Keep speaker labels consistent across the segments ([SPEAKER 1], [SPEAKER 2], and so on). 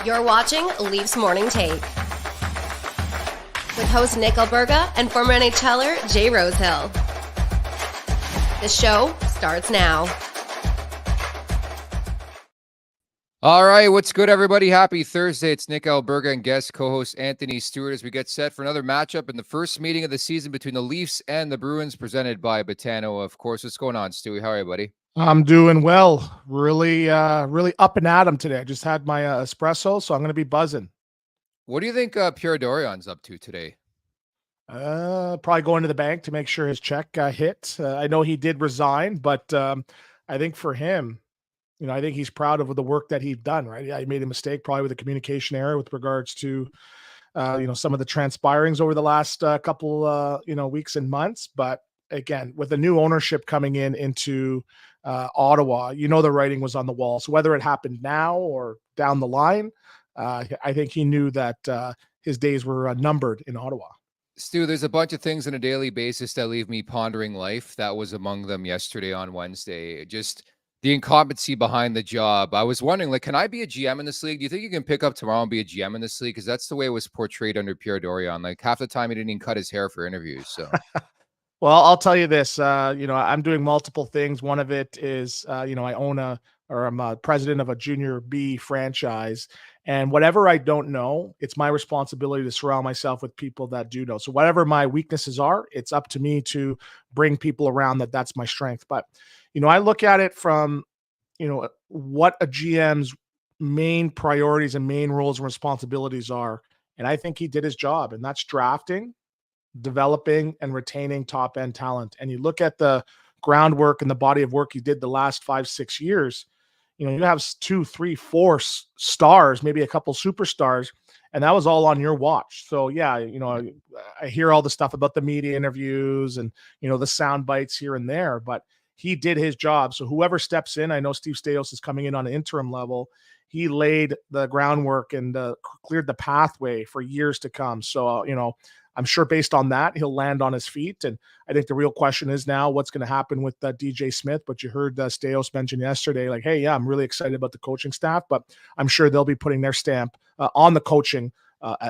[SPEAKER 1] You're watching Leafs Morning Take with host Nick Alberga and former NHLer Jay Rosehill. The show starts now.
[SPEAKER 2] All right, what's good, everybody? Happy Thursday. It's Nick Alberga and guest co-host Anthony Stewart as we get set for another matchup in the first meeting of the season between the Leafs and the Bruins, presented by Betano. Of course, what's going on, Stewie? How are you, buddy?
[SPEAKER 3] I'm doing well. Really up and at 'em today. I just had my espresso, so I'm going to be buzzing.
[SPEAKER 2] What do you think Pierre Dorion's up to today?
[SPEAKER 3] Probably going to the bank to make sure his check hit. I know he did resign, but I think for him, I think he's proud of the work that he's done, right? Yeah, he made a mistake probably with the communication error with regards to, some of the transpirings over the last couple, weeks and months. But again, with the new ownership coming into Ottawa, the writing was on the wall. So whether it happened now or down the line, I think he knew that his days were numbered in Ottawa.
[SPEAKER 2] Stu, there's a bunch of things on a daily basis that leave me pondering life. That was among them yesterday on Wednesday. Just the incompetency behind the job. I was wondering, can I be a GM in this league? Do you think you can pick up tomorrow and be a GM in this league? Because that's the way it was portrayed under Pierre Dorion. Half the time he didn't even cut his hair for interviews. So,
[SPEAKER 3] well, I'll tell you this. I'm doing multiple things. One of it is, I'm a president of a junior B franchise. And whatever I don't know, it's my responsibility to surround myself with people that do know. So whatever my weaknesses are, it's up to me to bring people around that's my strength. But, I look at it from, what a GM's main priorities and main roles and responsibilities are. And I think he did his job, and that's drafting, developing, and retaining top end talent. And you look at the groundwork and the body of work he did the last 5-6 years, you have 2, 3, 4 stars, maybe a couple superstars, and that was all on your watch. So yeah, I hear all the stuff about the media interviews and, the sound bites here and there, but he did his job. So whoever steps in, I know Steve Staios is coming in on an interim level. He laid the groundwork and cleared the pathway for years to come. So, I'm sure based on that, he'll land on his feet. And I think the real question is now what's going to happen with DJ Smith. But you heard Staios mention yesterday, hey, yeah, I'm really excited about the coaching staff, but I'm sure they'll be putting their stamp on the coaching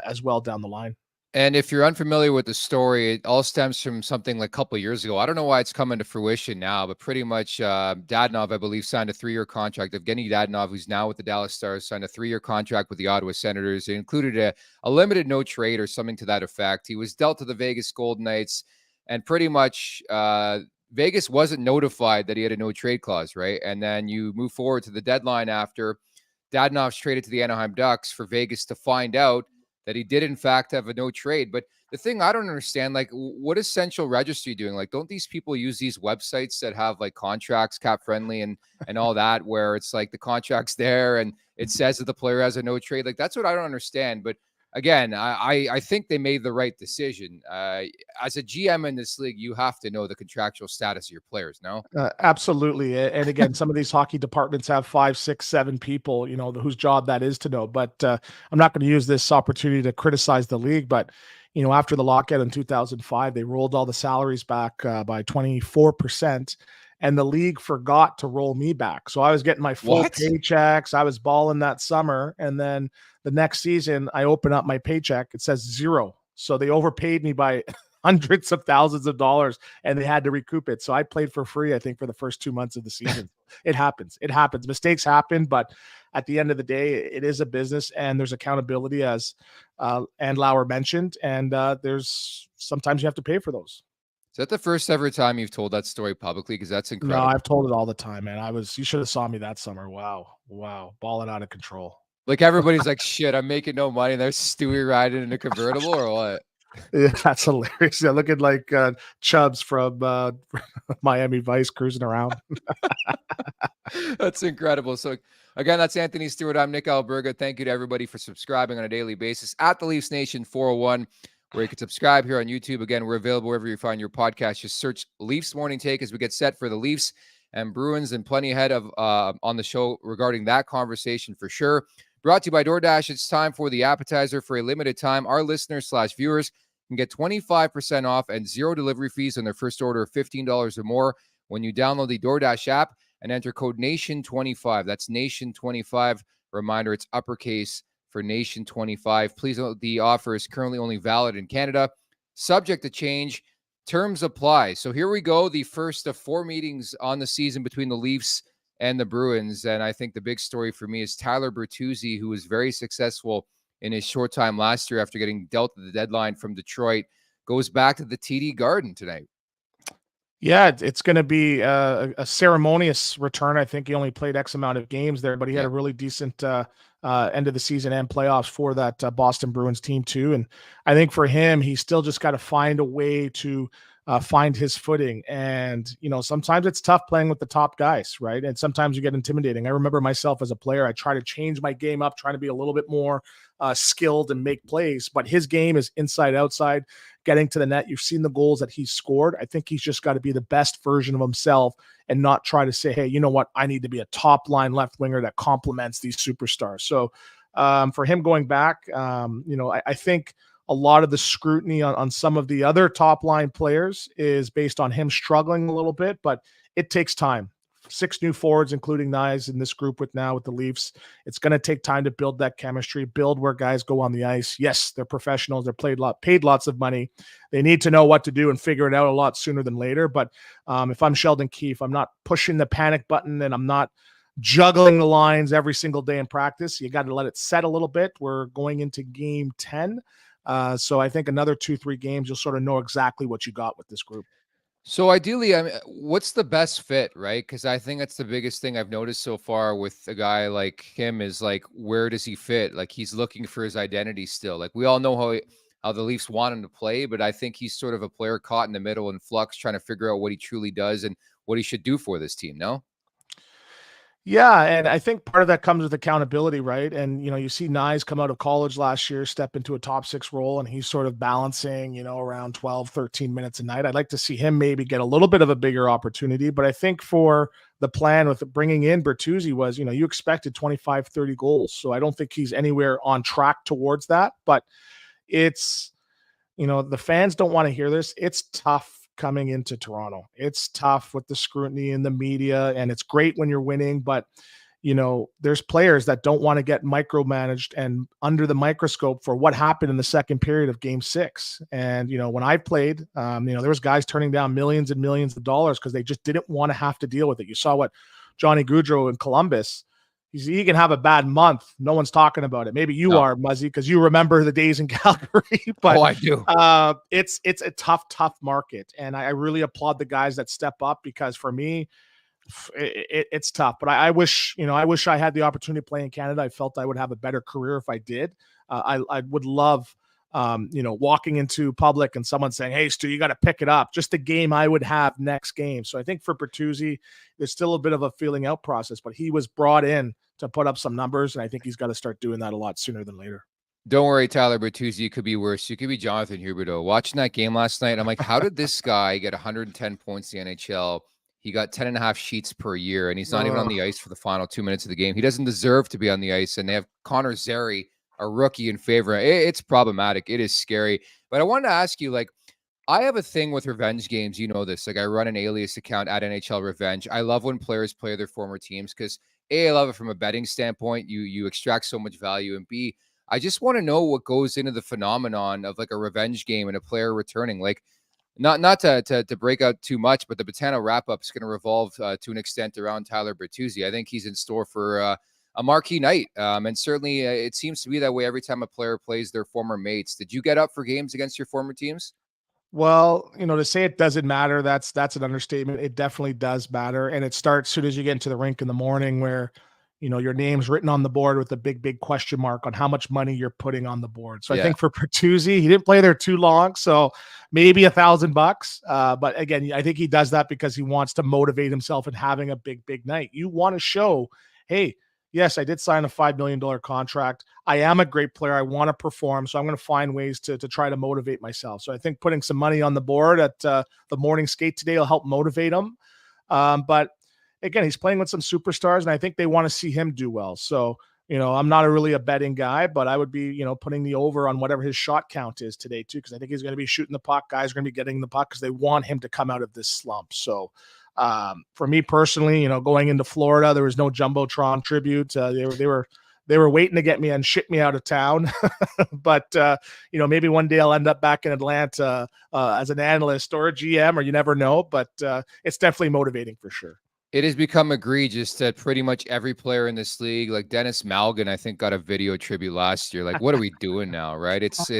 [SPEAKER 3] as well down the line.
[SPEAKER 2] And if you're unfamiliar with the story, it all stems from something a couple of years ago. I don't know why it's coming to fruition now, but pretty much Dadonov, I believe, signed a 3-year contract. Evgeny Dadonov, who's now with the Dallas Stars, signed a 3-year contract with the Ottawa Senators. It included a limited no trade or something to that effect. He was dealt to the Vegas Golden Knights, and pretty much Vegas wasn't notified that he had a no trade clause, right? And then you move forward to the deadline after Dadonov's traded to the Anaheim Ducks for Vegas to find out that he did in fact have a no trade. But the thing I don't understand, what is Central Registry doing? Don't these people use these websites that have contracts cap friendly and all that, where it's the contract's there and it says that the player has a no trade? That's what I don't understand. But again, I think they made the right decision. As a GM in this league, you have to know the contractual status of your players, no?
[SPEAKER 3] Absolutely. And again, some of these hockey departments have 5, 6, 7 people, whose job that is to know. But I'm not going to use this opportunity to criticize the league. But, after the lockout in 2005, they rolled all the salaries back by 24%. And the league forgot to roll me back. So I was getting my full paychecks. I was balling that summer. And then the next season, I open up my paycheck. It says 0. So they overpaid me by hundreds of thousands of dollars, and they had to recoup it. So I played for free, I think, for the first 2 months of the season. It happens. Mistakes happen. But at the end of the day, it is a business, and there's accountability, as Andlauer mentioned. And there's sometimes you have to pay for those.
[SPEAKER 2] Is that the first ever time you've told that story publicly? Because that's incredible.
[SPEAKER 3] No, I've told it all the time, man. You should have saw me that summer. Wow. Balling out of control.
[SPEAKER 2] Everybody's shit, I'm making no money. There's Stewie riding in a convertible or what?
[SPEAKER 3] Yeah, that's hilarious. Yeah, looking like Chubbs from Miami Vice cruising around.
[SPEAKER 2] That's incredible. So again, that's Anthony Stewart. I'm Nick Alberga. Thank you to everybody for subscribing on a daily basis at the Leafs Nation 401. Where you can subscribe here on YouTube. Again, we're available wherever you find your podcast. Just search Leafs Morning Take as we get set for the Leafs and Bruins, and plenty ahead of on the show regarding that conversation for sure. Brought to you by DoorDash. It's time for the appetizer. For a limited time, our listeners/viewers can get 25% off and 0 delivery fees on their first order of $15 or more when you download the DoorDash app and enter code NATION25. That's NATION25. Reminder, it's uppercase for Nation 25. Please note the offer is currently only valid in Canada, subject to change. Terms apply. So here we go. The first of 4 meetings on the season between the Leafs and the Bruins. And I think the big story for me is Tyler Bertuzzi, who was very successful in his short time last year after getting dealt at the deadline from Detroit, goes back to the TD Garden tonight.
[SPEAKER 3] Yeah, it's going to be a ceremonious return. I think he only played X amount of games there, but he had a really decent end of the season and playoffs for that Boston Bruins team too. And I think for him, he's still just got to find a way to find his footing. And, sometimes it's tough playing with the top guys, right? And sometimes you get intimidating. I remember myself as a player, I try to change my game up, trying to be a little bit more skilled and make plays, but his game is inside, outside, getting to the net. You've seen the goals that he's scored. I think he's just got to be the best version of himself and not try to say, hey, you know what? I need to be a top line left winger that complements these superstars. So for him going back, I think a lot of the scrutiny on some of the other top line players is based on him struggling a little bit, but it takes time. 6 new forwards, including Knies in this group with the Leafs. It's going to take time to build that chemistry, build where guys go on the ice. Yes, they're professionals. They're paid lots of money. They need to know what to do and figure it out a lot sooner than later. But if I'm Sheldon Keefe, I'm not pushing the panic button and I'm not juggling the lines every single day in practice. You got to let it set a little bit. We're going into game 10. So I think another 2-3 games, you'll sort of know exactly what you got with this group.
[SPEAKER 2] So ideally, what's the best fit, right? Because I think that's the biggest thing I've noticed so far with a guy like him is like, where does he fit? Like he's looking for his identity still. Like we all know how the Leafs want him to play, but I think he's sort of a player caught in the middle in flux, trying to figure out what he truly does and what he should do for this team. No?
[SPEAKER 3] Yeah, and I think part of that comes with accountability, right? And, you see Knies come out of college last year, step into a top 6 role, and he's sort of balancing, around 12, 13 minutes a night. I'd like to see him maybe get a little bit of a bigger opportunity, but I think for the plan with bringing in Bertuzzi was, you expected 25, 30 goals. So I don't think he's anywhere on track towards that, but it's, the fans don't want to hear this. It's tough coming into Toronto. It's tough with the scrutiny in the media, and it's great when you're winning, but there's players that don't want to get micromanaged and under the microscope for what happened in the second period of game 6. And, when I played, there was guys turning down millions and millions of dollars because they just didn't want to have to deal with it. You saw what Johnny Gaudreau in Columbus, he can have a bad month. No one's talking about it. Maybe you are, Muzzy, because you remember the days in Calgary. But
[SPEAKER 2] I do.
[SPEAKER 3] It's a tough market, and I really applaud the guys that step up because for me, it's tough. But I wish I had the opportunity to play in Canada. I felt I would have a better career if I did. I would love. Walking into public and someone saying, hey, Stu, you got to pick it up. Just the game I would have next game. So I think for Bertuzzi, there's still a bit of a feeling out process, but he was brought in to put up some numbers, and I think he's got to start doing that a lot sooner than later.
[SPEAKER 2] Don't worry, Tyler Bertuzzi. It could be worse. You could be Jonathan Huberdeau. Watching that game last night, I'm like, how did this guy get 110 points in the NHL? He got 10.5 sheets per year, and he's not even on the ice for the final 2 minutes of the game. He doesn't deserve to be on the ice, and they have Connor Zary, a rookie, in favor. It's problematic. It is scary. But I wanted to ask you, like, I have a thing with revenge games. You know this. Like, I run an alias account at NHL Revenge. I love when players play their former teams because A, I love it from a betting standpoint. You extract so much value, and B, I just want to know what goes into the phenomenon of like a revenge game and a player returning. Like, not to break out too much, but the Betano wrap-up is going to revolve to an extent around Tyler Bertuzzi. I think he's in store for a marquee night. And certainly it seems to be that way every time a player plays their former mates. Did you get up for games against your former teams?
[SPEAKER 3] Well, to say it doesn't matter, that's an understatement. It definitely does matter. And it starts as soon as you get into the rink in the morning where, your name's written on the board with a big question mark on how much money you're putting on the board. So I think for Bertuzzi, he didn't play there too long. So maybe $1,000. But again, I think he does that because he wants to motivate himself in having a big night. You want to show, hey, yes, I did sign a $5 million contract. I am a great player. I want to perform. So I'm going to find ways to try to motivate myself. So I think putting some money on the board at the morning skate today will help motivate him. But again, he's playing with some superstars, and I think they want to see him do well. So, I'm not really a betting guy, but I would be, putting the over on whatever his shot count is today too, because I think he's going to be shooting the puck. Guys are going to be getting the puck because they want him to come out of this slump. So for me personally, going into Florida, there was no Jumbotron tribute. They they were waiting to get me and ship me out of town. But, maybe one day I'll end up back in Atlanta as an analyst or a GM, or you never know. But it's definitely motivating for sure.
[SPEAKER 2] It has become egregious that pretty much every player in this league, like Dennis Malgin, I think got a video tribute last year. Like, what are we doing now, right? It's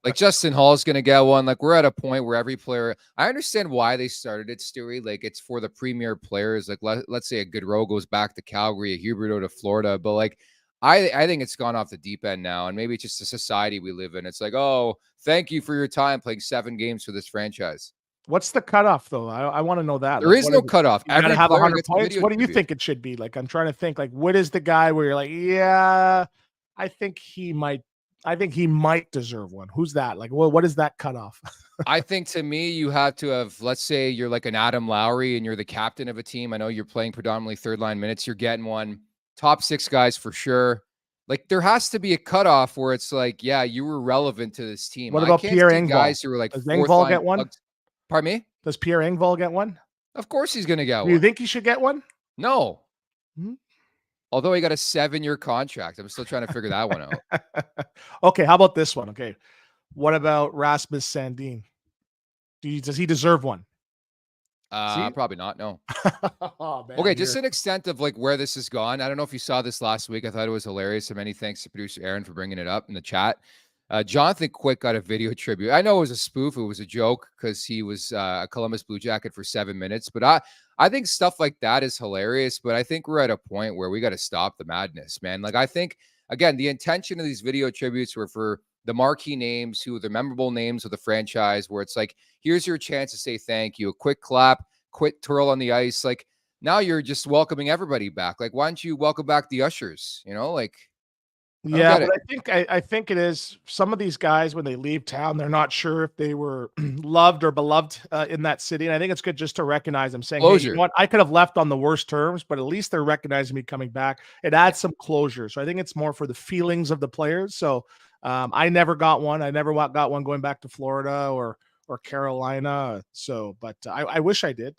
[SPEAKER 2] like Justin Hall's going to get one. Like, we're at a point where every player, I understand why they started it, Stewie. Like, it's for the premier players. Like, let's say a Goodrow goes back to Calgary, a Huberdeau to Florida. But like, I think it's gone off the deep end now. And maybe it's just the society we live in. It's like, oh, thank you for your time playing 7 games for this franchise.
[SPEAKER 3] What's the cutoff, though? I want to know that.
[SPEAKER 2] There is no cutoff.
[SPEAKER 3] You gotta have 100 points. What do you think it should be? Like, I'm trying to think, like, what is the guy where you're like, yeah, I think he might deserve one. Who's that? Like, well, what is that cutoff?
[SPEAKER 2] I think, to me, you have to have, let's say you're like an Adam Lowry and you're the captain of a team. I know you're playing predominantly third line minutes. You're getting one. Top 6 guys for sure. Like, there has to be a cutoff where it's like, yeah, you were relevant to this team.
[SPEAKER 3] What about Pierre Engvall?
[SPEAKER 2] Guys who were like,
[SPEAKER 3] does Engvall get one?
[SPEAKER 2] Pardon me?
[SPEAKER 3] Does Pierre Engvall get one?
[SPEAKER 2] Of course he's going to get one.
[SPEAKER 3] Do you think he should get one?
[SPEAKER 2] No.
[SPEAKER 3] Hmm?
[SPEAKER 2] Although he got a 7-year contract. I'm still trying to figure that one out.
[SPEAKER 3] Okay, how about this one? Okay. What about Rasmus Sandin? Does he deserve one?
[SPEAKER 2] Probably not. No.
[SPEAKER 3] Oh, man,
[SPEAKER 2] okay, just an extent of like where this has gone. I don't know if you saw this last week. I thought it was hilarious. So many thanks to producer Aaron for bringing it up in the chat. Jonathan Quick got a video tribute. I know it was a spoof. It was a joke because he was a Columbus Blue Jacket for 7 minutes. But I think stuff like that is hilarious. But I think we're at a point where we got to stop the madness, man. Like, I think, again, the intention of these video tributes were for the marquee names, the memorable names of the franchise, where it's like, here's your chance to say thank you. A quick clap, quick twirl on the ice. Like, now you're just welcoming everybody back. Like, why don't you welcome back the ushers? Like,
[SPEAKER 3] yeah, but I think it is some of these guys, when they leave town, they're not sure if they were loved or beloved in that city. And I think it's good just to recognize them, saying, hey, you know what? I could have left on the worst terms, but at least they're recognizing me coming back. It adds some closure. So I think it's more for the feelings of the players. So I never got one. I never got one going back to Florida or Carolina. So, but I wish I did.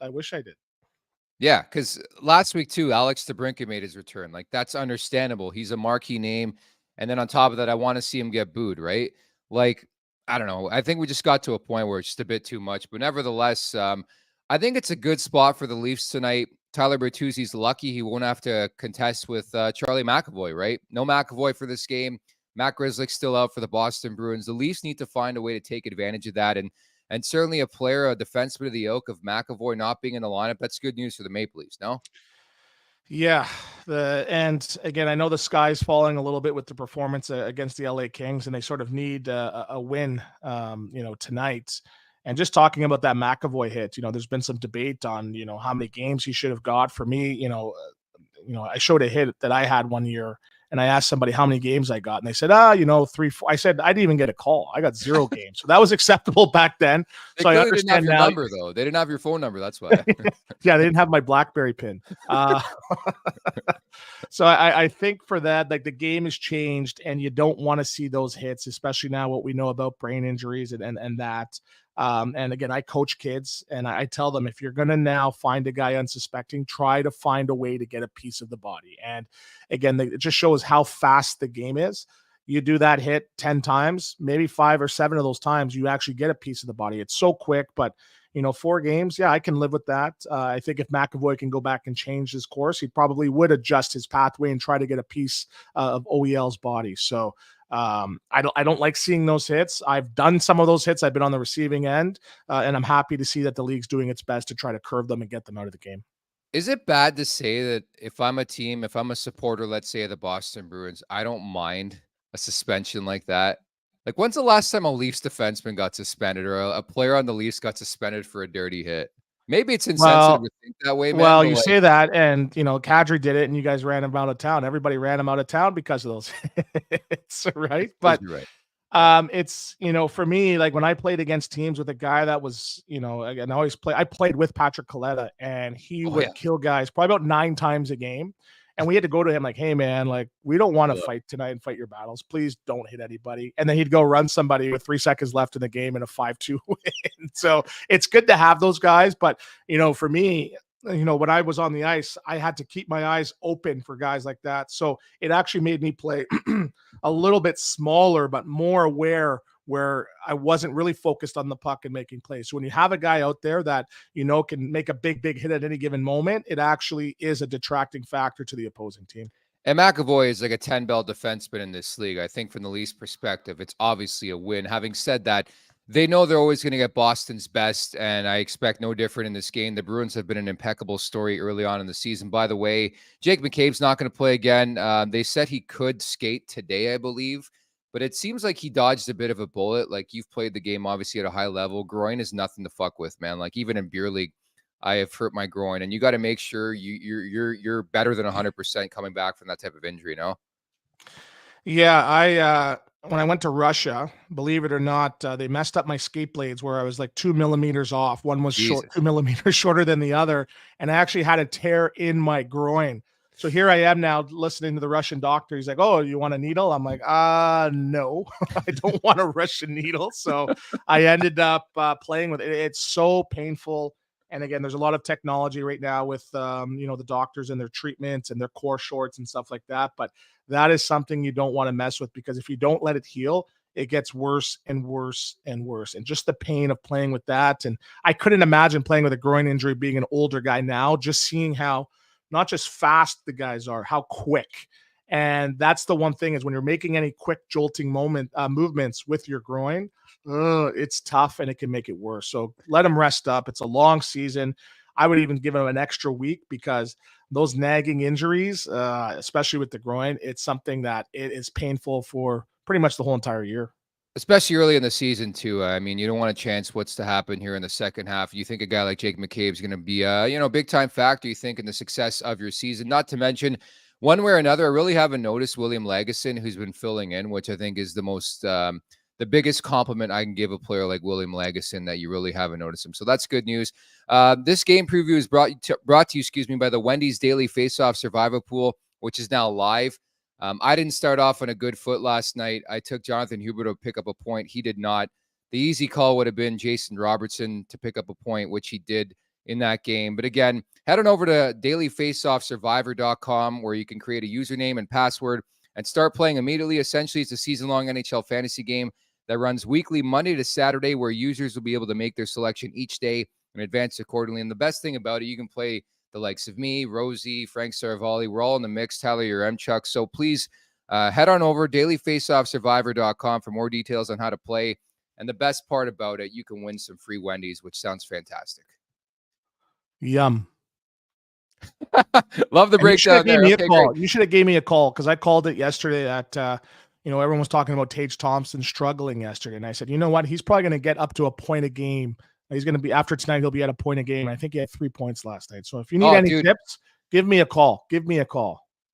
[SPEAKER 2] Yeah, because last week too, Alex DeBrincat made his return. Like, that's understandable. He's a marquee name. And then on top of that, I want to see him get booed, right? Like, I don't know. I think we just got to a point where it's just a bit too much. But nevertheless, I think it's a good spot for the Leafs tonight. Tyler Bertuzzi's lucky he won't have to contest with Charlie McAvoy, right? No McAvoy for this game. Matt Grzelcyk's still out for the Boston Bruins. The Leafs need to find a way to take advantage of that. And certainly a defenseman of the ilk of McAvoy not being in the lineup, that's good news for the Maple Leafs, no?
[SPEAKER 3] Yeah. And again, I know the sky's falling a little bit with the performance against the LA Kings, and they sort of need a win, tonight. And just talking about that McAvoy hit, there's been some debate on, how many games he should have got. For me, I showed a hit that I had one year, and I asked somebody how many games I got, and they said, 3, 4. I said, I didn't even get a call. I got 0 games. So that was acceptable back then.
[SPEAKER 2] So I understand didn't have your number, though. They didn't have your phone number. That's why.
[SPEAKER 3] Yeah, they didn't have my BlackBerry pin. So I think for that, like, the game has changed, and you don't want to see those hits, especially now what we know about brain injuries and that. And again, I coach kids, and I tell them, if you're going to now find a guy unsuspecting, try to find a way to get a piece of the body. And again, it just shows how fast the game is. You do that hit 10 times, maybe 5 or 7 of those times, you actually get a piece of the body. It's so quick, but 4 games, yeah, I can live with that. I think if McAvoy can go back and change his course, he probably would adjust his pathway and try to get a piece of OEL's body. So I don't like seeing those hits. I've done some of those hits. I've been on the receiving end, and I'm happy to see that the league's doing its best to try to curve them and get them out of the game.
[SPEAKER 2] Is it bad to say that if I'm a supporter, let's say, of the Boston Bruins, I don't mind a suspension like that? Like, when's the last time a Leafs defenseman got suspended, or a player on the Leafs got suspended for a dirty hit? Maybe it's insensitive to think that way, man.
[SPEAKER 3] Well, you say that, and Kadri did it, and you guys ran him out of town. Everybody ran him out of town because of those hits, right? But
[SPEAKER 2] right.
[SPEAKER 3] It's, for me, like, when I played against teams with a guy that was, again, I played with Patrick Coletta, and he would kill guys probably about 9 times a game. And we had to go to him like, hey, man, like, we don't want to fight tonight and fight your battles. Please don't hit anybody. And then he'd go run somebody with 3 seconds left in the game in a 5-2 win. So it's good to have those guys. But, for me, when I was on the ice, I had to keep my eyes open for guys like that. So it actually made me play a little bit smaller, but more aware, where I wasn't really focused on the puck and making plays. So when you have a guy out there that, can make a big hit at any given moment, it actually is a detracting factor to the opposing team.
[SPEAKER 2] And McAvoy is like a 10-bell defenseman in this league. I think from the Leafs perspective, it's obviously a win. Having said that, they know they're always going to get Boston's best, and I expect no different in this game. The Bruins have been an impeccable story early on in the season. By the way, Jake McCabe's not going to play again. They said he could skate today, I believe, but it seems like he dodged a bit of a bullet. Like, you've played the game, obviously, at a high level. Groin is nothing to fuck with, man. Like, even in beer league, I have hurt my groin, and you got to make sure you're better than 100% coming back from that type of injury, no?
[SPEAKER 3] Yeah, when I went to Russia, believe it or not, they messed up my skate blades where I was like 2 millimeters off. One was short, 2 millimeters shorter than the other, and I actually had a tear in my groin. So here I am now listening to the Russian doctor. He's like, "Oh, you want a needle?" I'm like, no, I don't want a Russian needle. So I ended up playing with it. It's so painful. And again, there's a lot of technology right now with, the doctors and their treatments and their core shorts and stuff like that. But that is something you don't want to mess with, because if you don't let it heal, it gets worse and worse and worse. And just the pain of playing with that. And I couldn't imagine playing with a groin injury, being an older guy now, just seeing how not just fast the guys are, how quick. And that's the one thing, is when you're making any quick jolting movements with your groin, it's tough and it can make it worse. So let him rest up. It's a long season. I would even give him an extra week, because those nagging injuries, especially with the groin, it's something that it is painful for pretty much the whole entire year.
[SPEAKER 2] Especially early in the season, too. I mean, you don't want to chance what's to happen here in the second half. You think a guy like Jake McCabe is going to be a, big-time factor, you think, in the success of your season. Not to mention, one way or another, I really haven't noticed William Lagesson, who's been filling in, which I think is the biggest compliment I can give a player like William Lagesson, that you really haven't noticed him. So that's good news. This game preview is brought to you, by the Wendy's Daily Faceoff Survivor Pool, which is now live. I didn't start off on a good foot last night. I took Jonathan Huber to pick up a point. He did not. The easy call would have been Jason Robertson to pick up a point, which he did in that game. But again, head on over to dailyfaceoffsurvivor.com, where you can create a username and password and start playing immediately. Essentially, it's a season-long NHL fantasy game that runs weekly, Monday to Saturday, where users will be able to make their selection each day and advance accordingly. And the best thing about it, you can play the likes of me, Rosie, Frank Saravalli. We're all in the mix, Tyler, your M-Chuck. So please head on over, dailyfaceoffsurvivor.com, for more details on how to play. And the best part about it, you can win some free Wendy's, which sounds fantastic.
[SPEAKER 3] Yum.
[SPEAKER 2] Love the breakdown there.
[SPEAKER 3] Okay, great. You should have gave me a call, because I called it yesterday that, everyone was talking about Tage Thompson struggling yesterday. And I said, you know what? He's probably going to get up to a point a game. He's going to be, after tonight, he'll be at a point a game. I think he had 3 points last night. So if you need any tips, give me a call.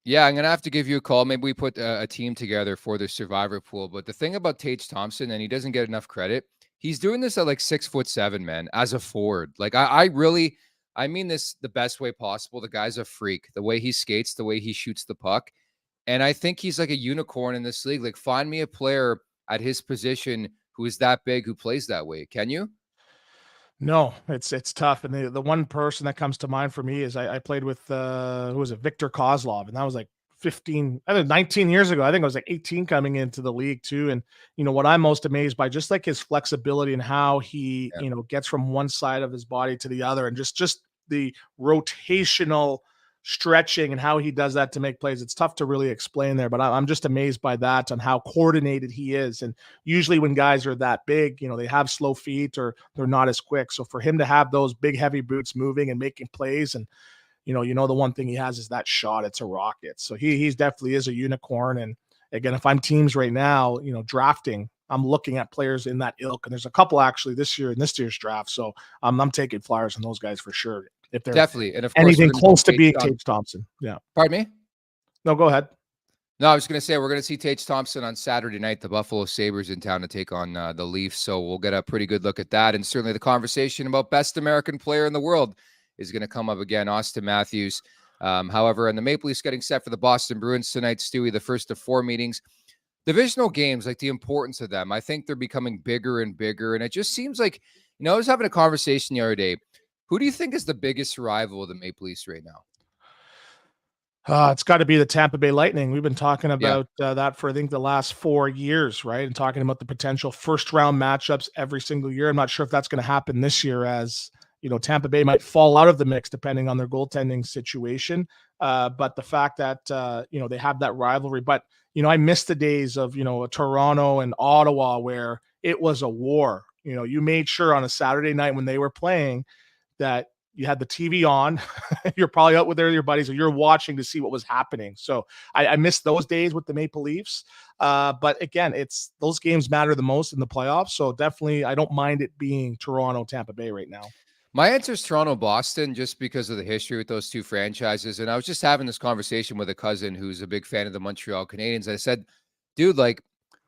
[SPEAKER 3] Yeah,
[SPEAKER 2] I'm going to have to give you a call. Maybe we put a team together for the Survivor Pool. But the thing about Tage Thompson, and he doesn't get enough credit, he's doing this at like 6'7", man, as a forward. Like, I mean this the best way possible. The guy's a freak. The way he skates, the way he shoots the puck. And I think he's like a unicorn in this league. Like, find me a player at his position who is that big, who plays that way. Can you?
[SPEAKER 3] No, it's tough. And the one person that comes to mind for me is I played with, who was it? Victor Kozlov. And that was like 19 years ago. I think I was like 18 coming into the league too. And, what I'm most amazed by, just like his flexibility and how he, gets from one side of his body to the other, and just the rotational stretching and how he does that to make plays. It's tough to really explain there, but I'm just amazed by that, on how coordinated he is. And usually when guys are that big, they have slow feet, or they're not as quick. So for him to have those big, heavy boots moving and making plays, and the one thing he has is that shot. It's a rocket. So he's definitely is a unicorn. And again, if I'm teams right now, drafting, I'm looking at players in that ilk, and there's a couple actually this year in this year's draft. So I'm taking flyers on those guys for sure, if they're
[SPEAKER 2] definitely, and of course,
[SPEAKER 3] anything close to being Tage Thompson. Yeah.
[SPEAKER 2] Pardon me?
[SPEAKER 3] No, go ahead.
[SPEAKER 2] No, I was going to say, we're going to see Tage Thompson on Saturday night. The Buffalo Sabres in town to take on the Leafs. So we'll get a pretty good look at that. And certainly the conversation about best American player in the world is going to come up again, Austin Matthews. However, and the Maple Leafs getting set for the Boston Bruins tonight, Stewie, the first of 4 meetings. Divisional games, like the importance of them, I think they're becoming bigger and bigger. And it just seems like, I was having a conversation the other day. Who do you think is the biggest rival of the Maple Leafs right now?
[SPEAKER 3] It's got to be the Tampa Bay Lightning. We've been talking
[SPEAKER 2] Yeah.
[SPEAKER 3] about that for, I think, the last 4 years, right? And talking about the potential first round matchups every single year. I'm not sure if that's going to happen this year, as Tampa Bay might fall out of the mix depending on their goaltending situation. But the fact that they have that rivalry. But I miss the days of Toronto and Ottawa where it was a war. You made sure on a Saturday night when they were playing that you had the TV on. You're probably out with your buddies, or you're watching to see what was happening. So I miss those days with the Maple Leafs. But again, it's those games matter the most in the playoffs. So definitely, I don't mind it being Toronto, Tampa Bay right now.
[SPEAKER 2] My answer is Toronto, Boston, just because of the history with those two franchises. And I was just having this conversation with a cousin who's a big fan of the Montreal Canadiens. I said, dude, like,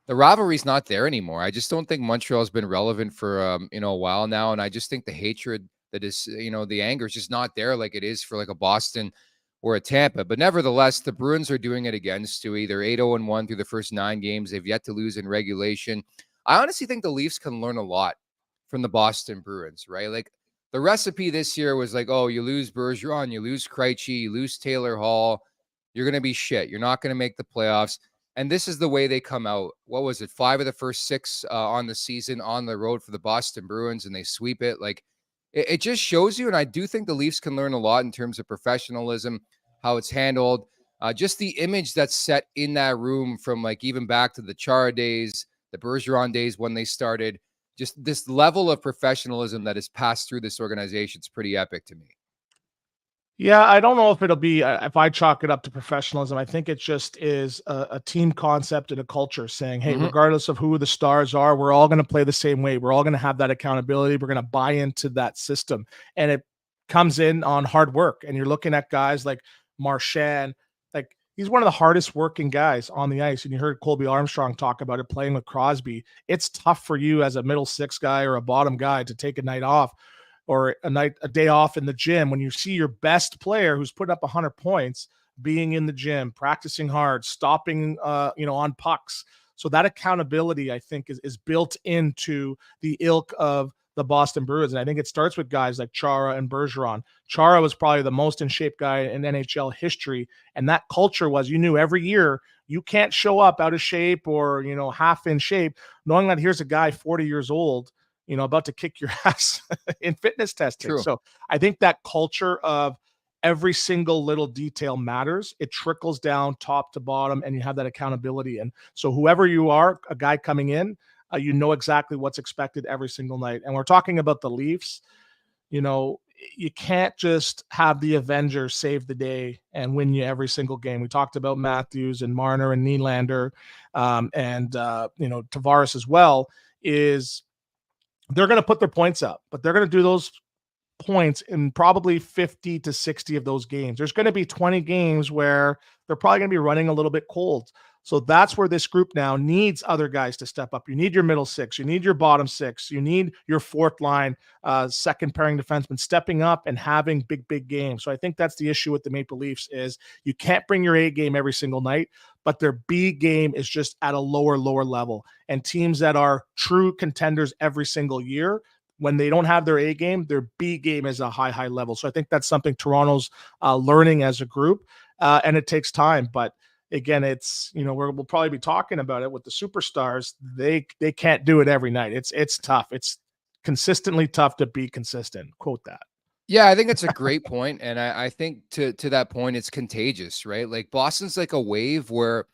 [SPEAKER 2] the rivalry's not there anymore. I just don't think Montreal's been relevant for a while now. And I just think the hatred that is, the anger is just not there like it is for like a Boston or a Tampa. But nevertheless, the Bruins are doing it again, Stewie. They're 8-0-1 through the first 9 games. They've yet to lose in regulation. I honestly think the Leafs can learn a lot from the Boston Bruins, right? Like, the recipe this year was like, oh, you lose Bergeron, you lose Krejci, you lose Taylor Hall, you're going to be shit. You're not going to make the playoffs. And this is the way they come out. What was it? 5 of the first 6 on the season on the road for the Boston Bruins, and they sweep it. Like, it just shows you, and I do think the Leafs can learn a lot in terms of professionalism, how it's handled, just the image that's set in that room from like even back to the Chara days, the Bergeron days when they started. Just this level of professionalism that has passed through this organization is pretty epic to me.
[SPEAKER 3] Yeah, I don't know if it'll be, if I chalk it up to professionalism. I think it just is a team concept and a culture saying, hey, regardless of who the stars are, we're all going to play the same way. We're all going to have that accountability. We're going to buy into that system. And it comes in on hard work. And you're looking at guys like Marchand, like he's one of the hardest working guys on the ice. And you heard Colby Armstrong talk about it playing with Crosby. It's tough for you as a middle 6 guy or a bottom guy to take a night off, or a day off in the gym when you see your best player who's put up 100 points being in the gym, practicing hard, stopping, on pucks. So that accountability, I think, is built into the ilk of the Boston Bruins. And I think it starts with guys like Chara and Bergeron. Chara was probably the most in shape guy in NHL history. And that culture was, you knew every year you can't show up out of shape or, half in shape, knowing that here's a guy 40 years old, about to kick your ass in fitness testing.
[SPEAKER 2] True.
[SPEAKER 3] So I think that culture of every single little detail matters. It trickles down top to bottom, and you have that accountability. And so whoever you are, a guy coming in, you know exactly what's expected every single night. And we're talking about the Leafs. You can't just have the Avengers save the day and win you every single game. We talked about Matthews and Marner and Nylander, and Tavares as well. They're going to put their points up, but they're going to do those points in probably 50 to 60 of those games. There's going to be 20 games where they're probably going to be running a little bit cold. So that's where this group now needs other guys to step up. You need your middle 6, you need your bottom 6, you need your 4th line, second pairing defenseman stepping up and having big games. So I think that's the issue with the Maple Leafs is you can't bring your A game every single night, but their B game is just at a lower level. And teams that are true contenders every single year, when they don't have their A game, their B game is a high level. So I think that's something Toronto's learning as a group, and it takes time. But again, it's, we'll probably be talking about it with the superstars. They can't do it every night. It's tough. It's consistently tough to be consistent. Quote that.
[SPEAKER 2] Yeah, I think it's a great point. And I think to that point, it's contagious, right? Like Boston's like a wave where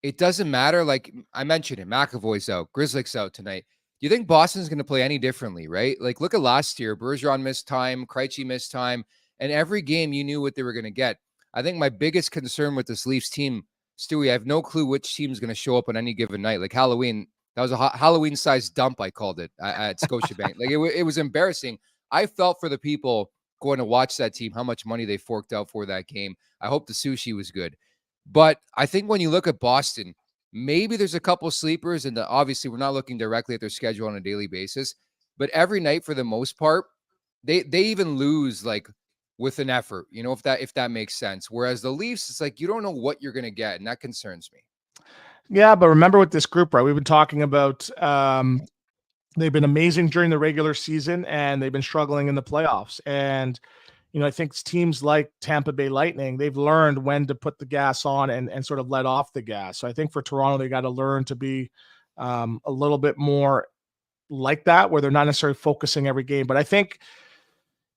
[SPEAKER 2] it doesn't matter. Like I mentioned it, McAvoy's out, Grizzlick's out tonight. Do you think Boston's going to play any differently, right? Like look at last year, Bergeron missed time, Krejci missed time, and every game you knew what they were going to get. I think my biggest concern with this Leafs team, Stewie, I have no clue which team's going to show up on any given night. Like Halloween, that was a Halloween-sized dump, I called it, at Scotiabank. Like it was embarrassing. I felt for the people going to watch that team, how much money they forked out for that game. I hope the sushi was good. But I think when you look at Boston, maybe there's a couple sleepers, and obviously we're not looking directly at their schedule on a daily basis, but every night for the most part, they even lose like with an effort, if that makes sense. Whereas the Leafs, it's like you don't know what you're going to get, and that concerns me.
[SPEAKER 3] Yeah, but remember with this group, right? We've been talking about They've been amazing during the regular season, and they've been struggling in the playoffs. And I think teams like Tampa Bay Lightning, they've learned when to put the gas on and sort of let off the gas. So I think for Toronto, they got to learn to be a little bit more like that, where they're not necessarily focusing every game. But I think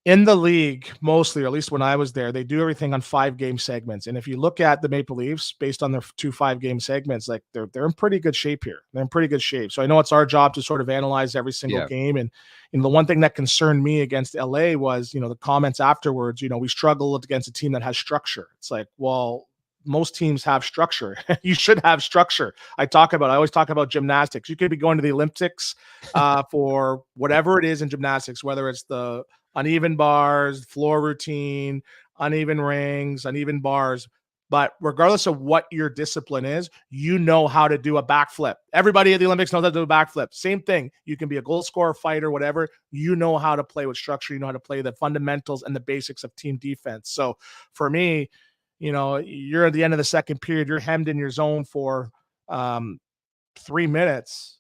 [SPEAKER 3] in the league, mostly, or at least when I was there, they do everything on 5-game segments. And if you look at the Maple Leafs based on their 2 5-game segments, like they're in pretty good shape here. They're in pretty good shape. So I know it's our job to sort of analyze every single game. And the one thing that concerned me against LA was, the comments afterwards, we struggled against a team that has structure. It's like, well, most teams have structure. You should have structure. I always talk about gymnastics. You could be going to the Olympics for whatever it is in gymnastics, whether it's the uneven bars, floor routine, uneven rings, uneven bars. But regardless of what your discipline is, you know how to do a backflip. Everybody at the Olympics knows how to do a backflip. Same thing. You can be a goal scorer, fighter, whatever. You know how to play with structure. You know how to play the fundamentals and the basics of team defense. So for me, you're at the end of the second period, you're hemmed in your zone for 3 minutes.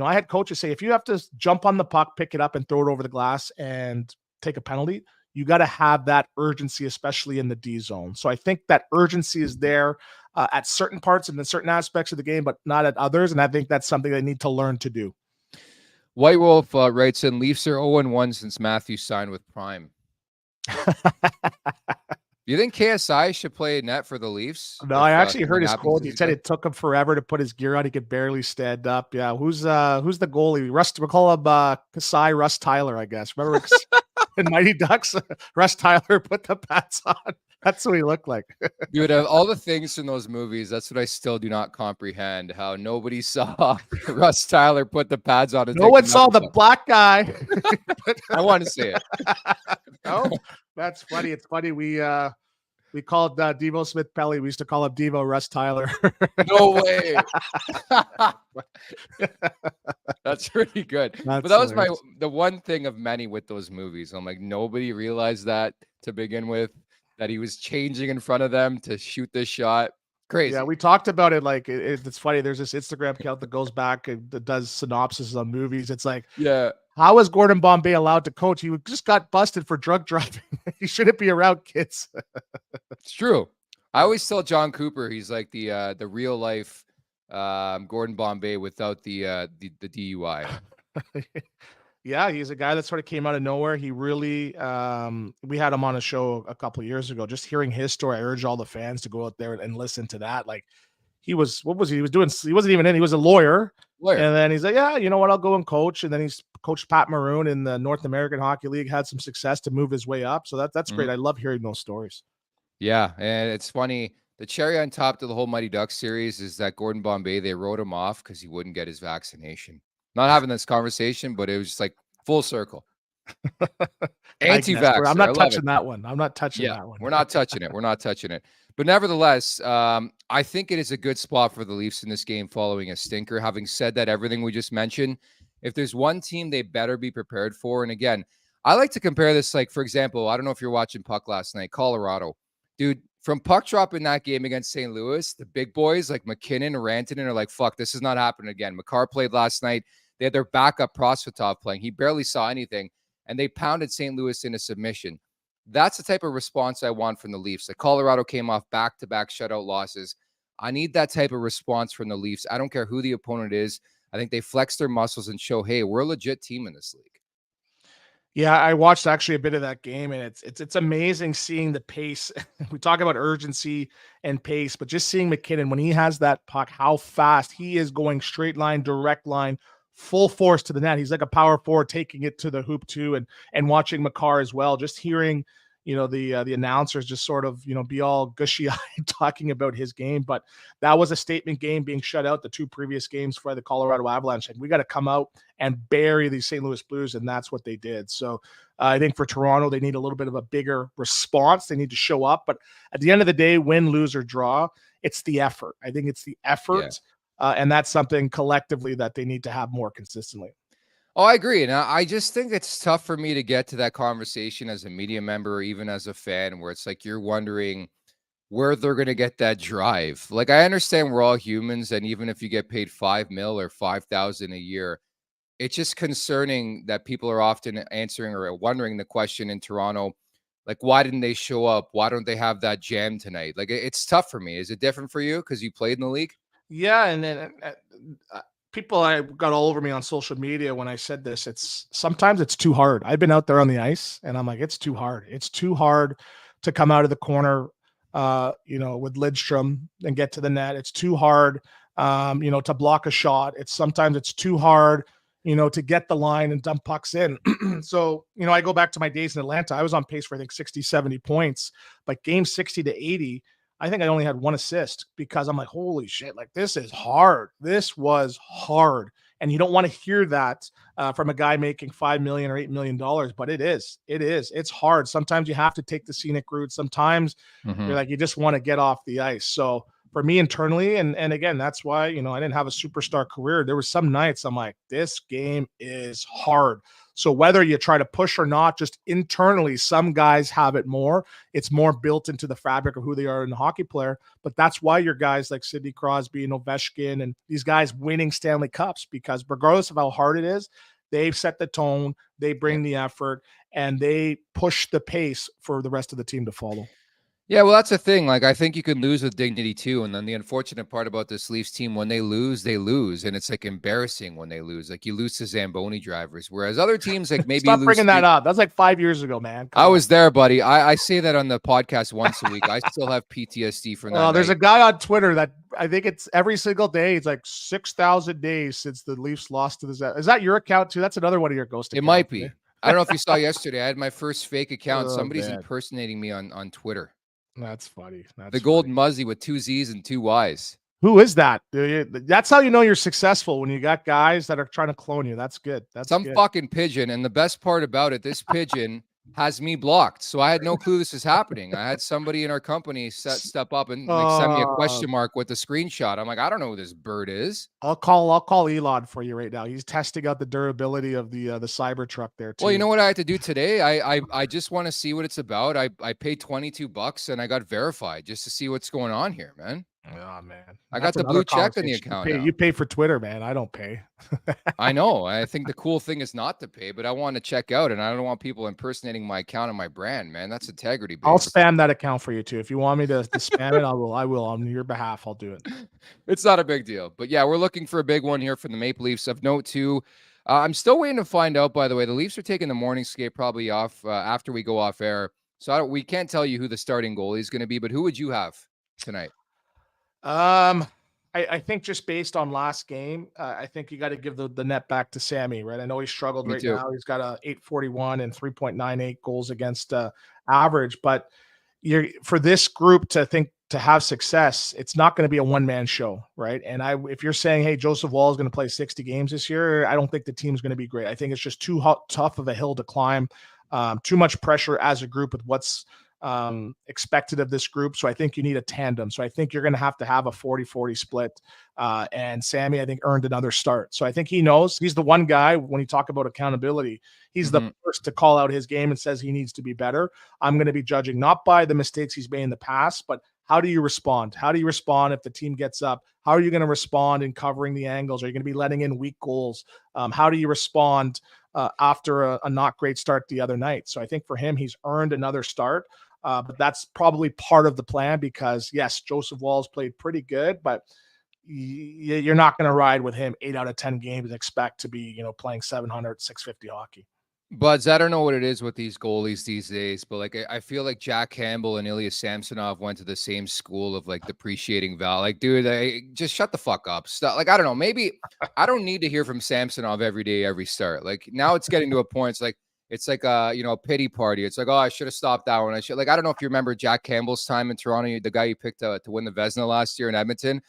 [SPEAKER 3] I had coaches say, if you have to jump on the puck, pick it up and throw it over the glass and take a penalty, you got to have that urgency, especially in the D zone. So I think that urgency is there at certain parts and in certain aspects of the game, but not at others. And I think that's something they need to learn to do.
[SPEAKER 2] White Wolf writes in, Leafs are 0-1 since Matthews signed with Prime. Do you think KSI should play net for the Leafs?
[SPEAKER 3] No, I actually heard his quote. He said it took him forever to put his gear on. He could barely stand up. Yeah, who's the goalie? We'll call him Kasai Russ Tyler, I guess. Remember in Mighty Ducks, Russ Tyler put the pads on. That's what he looked like.
[SPEAKER 2] Dude, of all the things from those movies, that's what I still do not comprehend. How nobody saw Russ Tyler put the pads on.
[SPEAKER 3] No one saw the black guy.
[SPEAKER 2] I want to see it.
[SPEAKER 3] Oh, that's funny. It's funny. We called Devo Smith Pelly. We used to call him Devo Russ Tyler.
[SPEAKER 2] No way. That's pretty good. But that was the one thing of many with those movies. I'm like, nobody realized that to begin with, that he was changing in front of them to shoot this shot. Crazy.
[SPEAKER 3] Yeah, we talked about it. Like, it's funny. There's this Instagram account that goes back and that does synopsis on movies. It's like, how is Gordon Bombay allowed to coach? He just got busted for drug driving. He shouldn't be around kids.
[SPEAKER 2] It's true. I always tell John Cooper he's like the real life Gordon Bombay without the DUI.
[SPEAKER 3] Yeah, he's a guy that sort of came out of nowhere. He really, we had him on a show a couple of years ago. Just hearing his story, I urge all the fans to go out there and listen to that. Like, he wasn't even in. He was a lawyer. And then he's like, yeah, you know what? I'll go and coach. And then he's coached Pat Maroon in the North American Hockey League, had some success to move his way up. So that's great. I love hearing those stories.
[SPEAKER 2] Yeah, and it's funny. The cherry on top to the whole Mighty Ducks series is that Gordon Bombay, they wrote him off because he wouldn't get his vaccination. Not having this conversation, but it was just like full circle. Anti-vaxxer.
[SPEAKER 3] I'm not touching that one. I'm not touching that one.
[SPEAKER 2] We're not touching it. We're not touching it. But nevertheless, I think it is a good spot for the Leafs in this game following a stinker. Having said that, everything we just mentioned, if there's one team they better be prepared for, and again, I like to compare this, like, for example, I don't know if you're watching puck last night, Colorado. Dude, from puck drop in that game against St. Louis, the big boys like McKinnon and Rantanen are like, fuck, this is not happening again. Makar played last night. They had their backup Prosvetov playing. He barely saw anything, and they pounded St. Louis into submission. That's the type of response I want from the Leafs. Like, Colorado came off back-to-back shutout losses. I need that type of response from the Leafs. I don't care who the opponent is. I think they flex their muscles and show, hey, we're a legit team in this league.
[SPEAKER 3] Yeah, I watched actually a bit of that game, and it's amazing seeing the pace. We talk about urgency and pace, but just seeing McKinnon when he has that puck, how fast he is going, straight line, direct line, full force to the net. He's like a power forward taking it to the hoop too, and watching Makar as well. Just hearing, the announcers just sort of, be all gushy-eyed talking about his game. But that was a statement game, being shut out the 2 previous games for the Colorado Avalanche. And we got to come out and bury these St. Louis Blues, and that's what they did. So I think for Toronto, they need a little bit of a bigger response. They need to show up. But at the end of the day, win, lose, or draw, it's the effort. I think it's the effort. Yeah. And that's something collectively that they need to have more consistently.
[SPEAKER 2] Oh, I agree. And I just think it's tough for me to get to that conversation as a media member or even as a fan, where it's like you're wondering where they're going to get that drive. Like, I understand we're all humans, and even if you get paid $5 million or $5,000 a year, it's just concerning that people are often answering or wondering the question in Toronto, like, why didn't they show up? Why don't they have that jam tonight? Like, it's tough for me. Is it different for you because you played in the league?
[SPEAKER 3] Yeah, and then people I got all over me on social media when I said this. It's sometimes it's too hard. I've been out there on the ice, and I'm like, it's too hard. It's too hard to come out of the corner, with Lidstrom and get to the net. It's too hard, to block a shot. Sometimes it's too hard, to get the line and dump pucks in. So, I go back to my days in Atlanta. I was on pace for, I think, 60, 70 points, but game 60 to 80, I think I only had one assist because I'm like, holy shit, like this is hard. This was hard. And you don't want to hear that from a guy making $5 million or $8 million, but it is. It's hard. Sometimes you have to take the scenic route. Sometimes you're like, you just want to get off the ice. So for me internally, and again, that's why, I didn't have a superstar career. There were some nights I'm like, this game is hard. So whether you try to push or not, just internally, some guys have it more. It's more built into the fabric of who they are in the hockey player. But that's why your guys like Sidney Crosby and Ovechkin and these guys winning Stanley Cups, because regardless of how hard it is, they've set the tone, they bring the effort, and they push the pace for the rest of the team to follow.
[SPEAKER 2] Yeah, well, that's the thing. Like, I think you can lose with dignity too. And then the unfortunate part about this Leafs team, when they lose, and it's like embarrassing when they lose. Like, you lose to Zamboni drivers, whereas other teams, like, maybe
[SPEAKER 3] stop bringing that up. That's like 5 years ago, man.
[SPEAKER 2] I was there, buddy. I say that on the podcast once a week. I still have PTSD from that.
[SPEAKER 3] There's a guy on Twitter that I think it's every single day. It's like 6,000 days since the Leafs lost to the. Is that your account too? That's another one of your ghost accounts.
[SPEAKER 2] It might be. I don't know if you saw yesterday. I had my first fake account. Somebody's impersonating me on Twitter.
[SPEAKER 3] That's funny.
[SPEAKER 2] The Golden Muzzy with 2 Z's and 2 Y's.
[SPEAKER 3] Who is that? That's how you know you're successful, when you got guys that are trying to clone you. That's good. That's
[SPEAKER 2] some fucking pigeon. And the best part about it, this pigeon has me blocked. So I had no clue this is happening. I had somebody in our company step up and send me a question mark with a screenshot. I'm like, I don't know who this bird is.
[SPEAKER 3] I'll call Elon for you right now. He's testing out the durability of the Cybertruck there too.
[SPEAKER 2] Well, you know what I had to do today? I just want to see what it's about. I paid $22 and I got verified just to see what's going on here, man.
[SPEAKER 3] Oh man,
[SPEAKER 2] I got the blue check in the account.
[SPEAKER 3] You pay for Twitter, man. I don't pay.
[SPEAKER 2] I know. I think the cool thing is not to pay, but I want to check out, and I don't want people impersonating my account and my brand, man. That's integrity based.
[SPEAKER 3] I'll spam that account for you too. If you want me to spam it, I will on your behalf. I'll do it.
[SPEAKER 2] It's not a big deal, but yeah, we're looking for a big one here for the Maple Leafs. Of note too, I'm still waiting to find out. By the way, the Leafs are taking the morning skate probably off after we go off air, so we can't tell you who the starting goalie is going to be. But who would you have tonight?
[SPEAKER 3] I think just based on last game, I think you got to give the net back to Sammy, right? I know he struggled right now. He's got a 841 and 3.98 goals against average, but for this group to have success, it's not going to be a one-man show, right? And if you're saying, hey, Joseph Woll is going to play 60 games this year, I don't think the team's going to be great. I think it's just too tough of a hill to climb, too much pressure as a group with what's expected of this group. So I think you need a tandem. So I think you're going to have a 40-40 split. And Sammy, I think, earned another start. So I think he knows. He's the one guy, when you talk about accountability, he's the first to call out his game and says he needs to be better. I'm going to be judging not by the mistakes he's made in the past, but how do you respond? How do you respond if the team gets up? How are you going to respond in covering the angles? Are you going to be letting in weak goals? How do you respond after a not great start the other night? So I think for him, he's earned another start. But that's probably part of the plan, because yes, Joseph Woll's played pretty good, but you're not going to ride with him 8 out of 10 games and expect to be, playing 700, 650 hockey.
[SPEAKER 2] Buds, I don't know what it is with these goalies these days, but like I feel like Jack Campbell and Ilya Samsonov went to the same school of like depreciating value. Like, dude, just shut the fuck up. Stop. Like, I don't know. Maybe I don't need to hear from Samsonov every day, every start. Like, now it's getting to a point. It's like a pity party. It's like, oh, I should have stopped that one. I don't know if you remember Jack Campbell's time in Toronto, the guy you picked to win the Vezina last year in Edmonton.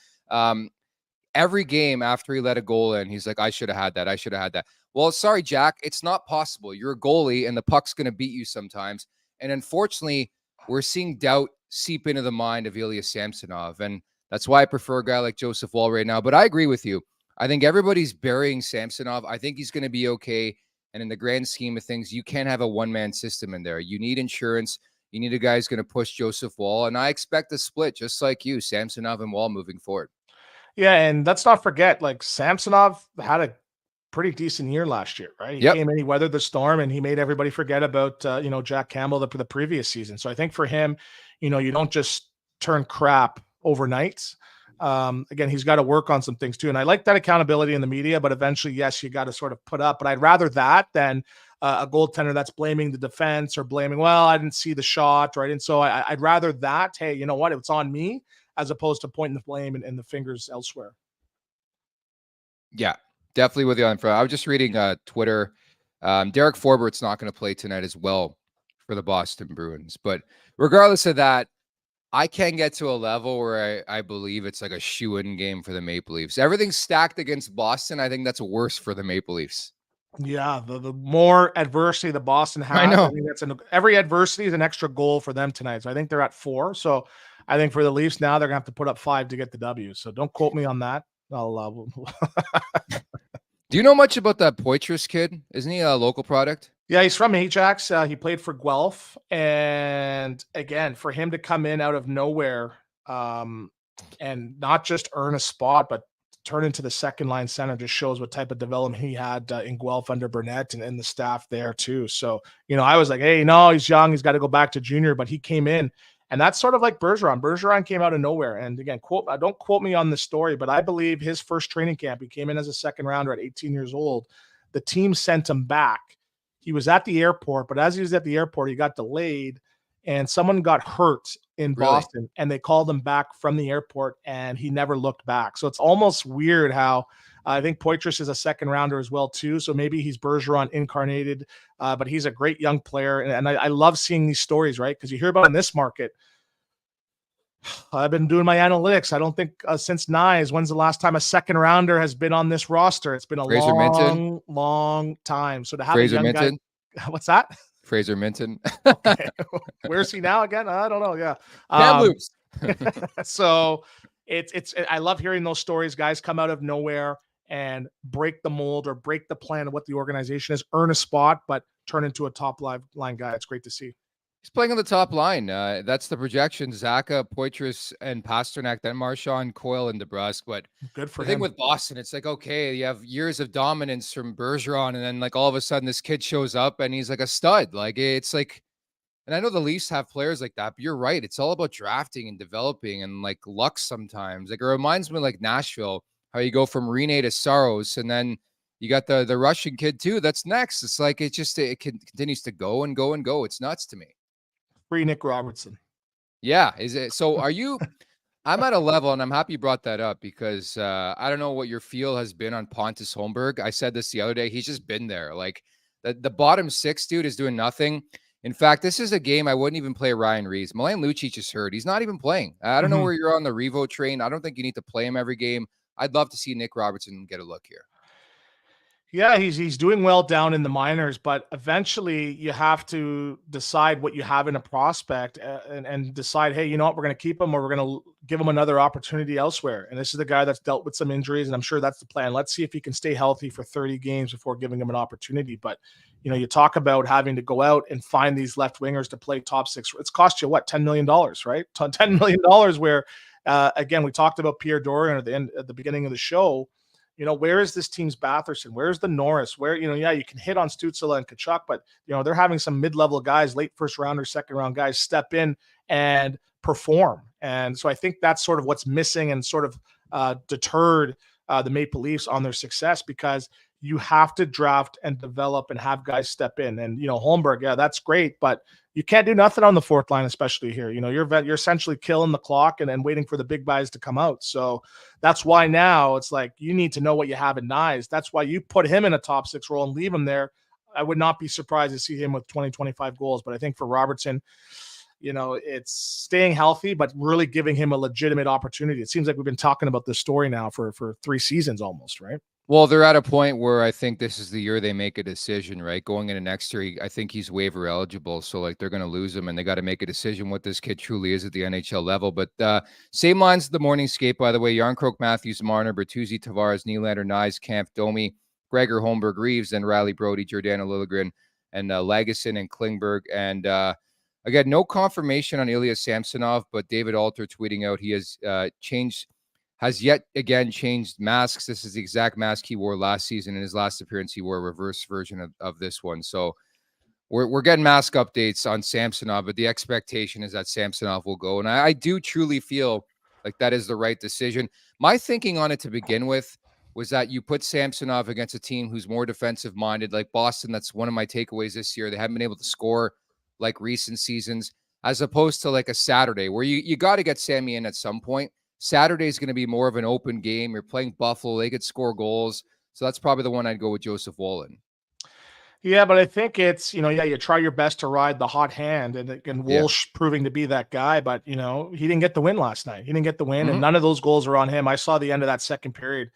[SPEAKER 2] Every game after he let a goal in, he's like, I should have had that. I should have had that. Well, sorry, Jack, it's not possible. You're a goalie and the puck's going to beat you sometimes. And unfortunately, we're seeing doubt seep into the mind of Ilya Samsonov. And that's why I prefer a guy like Joseph Woll right now. But I agree with you. I think everybody's burying Samsonov. I think he's going to be okay. And in the grand scheme of things, you can't have a one-man system in there. You need insurance. You need a guy who's going to push Joseph Woll. And I expect a split, just like you, Samsonov and Woll moving forward.
[SPEAKER 3] Yeah, and let's not forget, like, Samsonov had a pretty decent year last year, right? He
[SPEAKER 2] Yep.
[SPEAKER 3] came in, he weathered the storm, and he made everybody forget about, Jack Campbell the previous season. So I think for him, you don't just turn crap overnight. Again, he's got to work on some things too. And I like that accountability in the media, but eventually, yes, you got to sort of put up. But I'd rather that than a goaltender that's blaming the defense or blaming, well, I didn't see the shot, right? And so I'd rather that, hey, you know what, it's on me, as opposed to pointing the blame and the fingers elsewhere.
[SPEAKER 2] Yeah, definitely with you on front. I was just reading Twitter. Derek Forbert's not going to play tonight as well for the Boston Bruins. But regardless of that, I can get to a level where I believe it's like a shoe-in game for the Maple Leafs. Everything's stacked against Boston. I think that's worse for the Maple Leafs.
[SPEAKER 3] Yeah, the more adversity the Boston has,
[SPEAKER 2] I know.
[SPEAKER 3] think that's every adversity is an extra goal for them tonight. So I think they're at 4. So I think for the Leafs now, they're gonna have to put up 5 to get the W. So don't quote me on that. I'll
[SPEAKER 2] Do you know much about that Poitras kid? Isn't he a local product?
[SPEAKER 3] Yeah, he's from Ajax. He played for Guelph, and again, for him to come in out of nowhere, and not just earn a spot, but turn into the second line center just shows what type of development he had in Guelph under Burnett and the staff there too. So, I was like, hey, no, he's young. He's got to go back to junior, but he came in, and that's sort of like Bergeron. Bergeron came out of nowhere. And again, don't quote me on the story, but I believe his first training camp, he came in as a second rounder at 18 years old. The team sent him back. He was at the airport, but as he was at the airport, he got delayed and someone got hurt in Boston, and they called him back from the airport, and he never looked back. So it's almost weird how I think Poitras is a second rounder as well too. So maybe he's Bergeron incarnated, but he's a great young player. And I love seeing these stories, right? Because you hear about in this market. I've been doing my analytics. I don't think since Nyes, when's the last time a second rounder has been on this roster? It's been a long time. So to have
[SPEAKER 2] Fraser
[SPEAKER 3] a young
[SPEAKER 2] Minton.
[SPEAKER 3] guy, what's that?
[SPEAKER 2] Fraser Minton.
[SPEAKER 3] Okay. Where's he now again? I don't know. Yeah. So I love hearing those stories. Guys come out of nowhere and break the mold or break the plan of what the organization is, earn a spot, but turn into a top line guy. It's great to see.
[SPEAKER 2] He's playing on the top line. That's the projection. Zacha, Poitras, and Pasternak, then Marchand, Coyle, and DeBrusque. But
[SPEAKER 3] good for
[SPEAKER 2] the thing
[SPEAKER 3] him.
[SPEAKER 2] with Boston, it's like, okay, you have years of dominance from Bergeron, and then like all of a sudden this kid shows up and he's like a stud. Like it's like, and I know the Leafs have players like that, but you're right. It's all about drafting and developing and like luck sometimes. Like it reminds me like Nashville, how you go from Rene to Saros, and then you got the Russian kid too. That's next. It's like it continues to go and go and go. It's nuts to me.
[SPEAKER 3] Free Nick Robertson.
[SPEAKER 2] Yeah. Is it? So are you, I'm at a level, and I'm happy you brought that up because I don't know what your feel has been on Pontus Holmberg. I said this the other day. He's just been there. Like the bottom 6 dude is doing nothing. In fact, this is a game I wouldn't even play Ryan Reeves. Milan Lucic is hurt. He's not even playing. I don't know where you're on the Revo train. I don't think you need to play him every game. I'd love to see Nick Robertson get a look here.
[SPEAKER 3] Yeah, he's doing well down in the minors, but eventually you have to decide what you have in a prospect and decide, hey, you know what, we're going to keep him or we're going to give him another opportunity elsewhere. And this is the guy that's dealt with some injuries, and I'm sure that's the plan. Let's see if he can stay healthy for 30 games before giving him an opportunity. But, you talk about having to go out and find these left wingers to play top 6. It's cost you, what, $10 million, right? $10 million where, again, we talked about Pierre Dorion at the beginning of the show. Where is this team's Batherson? Where's the Norris? Where, you can hit on Stützle and Tkachuk, but, they're having some mid-level guys, late first round or second round guys step in and perform. And so I think that's sort of what's missing and sort of deterred the Maple Leafs on their success, because you have to draft and develop and have guys step in. And, Holmberg, yeah, that's great, but you can't do nothing on the fourth line, especially here. You're essentially killing the clock and waiting for the big guys to come out. So that's why now it's like you need to know what you have in Nyes. That's why you put him in a top 6 role and leave him there. I would not be surprised to see him with 20, 25 goals. But I think for Robertson, it's staying healthy, but really giving him a legitimate opportunity. It seems like we've been talking about this story now for 3 seasons almost, right?
[SPEAKER 2] Well, they're at a point where I think this is the year they make a decision, right? Going into next year, I think he's waiver eligible. So like they're going to lose him, and they got to make a decision what this kid truly is at the NHL level. But same lines of the morning skate, by the way: Yarncroke, Matthews, Marner, Bertuzzi, Tavares, Nylander, Nyes, Camp, Domi, Gregor, Holmberg, Reeves, and Riley Brody, Giordano Liljegren, and Lagesson and Klingberg. And again, no confirmation on Ilya Samsonov, but David Alter tweeting out he has changed has yet again changed masks. This is the exact mask he wore last season. In his last appearance, he wore a reverse version of this one. So we're getting mask updates on Samsonov, but the expectation is that Samsonov will go. And I do truly feel like that is the right decision. My thinking on it to begin with was that you put Samsonov against a team who's more defensive minded, like Boston. That's one of my takeaways this year. They haven't been able to score like recent seasons, as opposed to like a Saturday where you got to get Sammy in at some point. Saturday is going to be more of an open game. You're playing Buffalo. They could score goals. So that's probably the one I'd go with Joseph Wollin.
[SPEAKER 3] Yeah, but I think it's, you try your best to ride the hot hand, and Walsh proving to be that guy, but, he didn't get the win last night. He didn't get the win, and none of those goals were on him. I saw the end of that second period.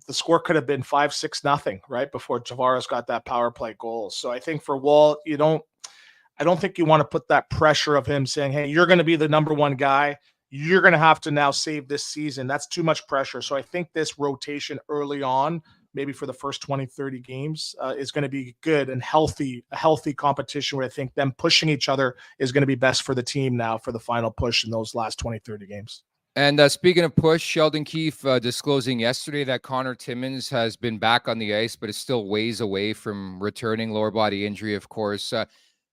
[SPEAKER 3] The score could have been 5-6-0, right, before Tavares got that power play goal. So I think for Wall, I don't think you want to put that pressure of him saying, hey, you're going to be the number one guy. You're going to have to now save this season. That's too much pressure. So I think this rotation early on, maybe for the first 20, 30 games, is going to be good and healthy, a healthy competition where I think them pushing each other is going to be best for the team now for the final push in those last 20, 30 games.
[SPEAKER 2] And speaking of push, Sheldon Keefe disclosing yesterday that Connor Timmins has been back on the ice, but is still ways away from returning, lower body injury, of course.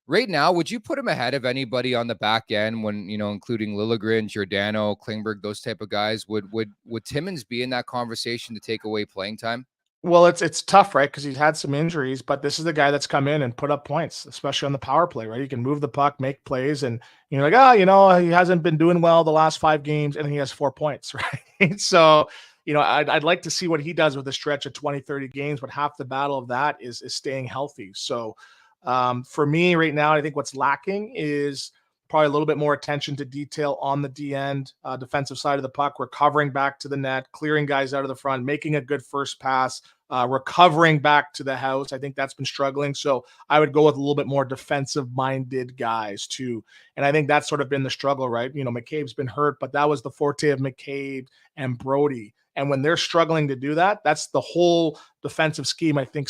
[SPEAKER 2] Right now, would you put him ahead of anybody on the back end when, including Liljegren, Giordano, Klingberg, those type of guys? Would Timmins be in that conversation to take away playing time?
[SPEAKER 3] Well, it's tough, right? Because he's had some injuries, but this is the guy that's come in and put up points, especially on the power play, right? He can move the puck, make plays, and you're like, he hasn't been doing well the last 5 games, and he has 4 points, right? So, I'd like to see what he does with a stretch of 20, 30 games, but half the battle of that is staying healthy. So, for me right now, I think what's lacking is probably a little bit more attention to detail on the D end, defensive side of the puck, recovering back to the net, clearing guys out of the front, making a good first pass, recovering back to the house. I think that's been struggling. So I would go with a little bit more defensive-minded guys too. And I think that's sort of been the struggle, right? McCabe's been hurt, but that was the forte of McCabe and Brody. And when they're struggling to do that, that's the whole defensive scheme, I think,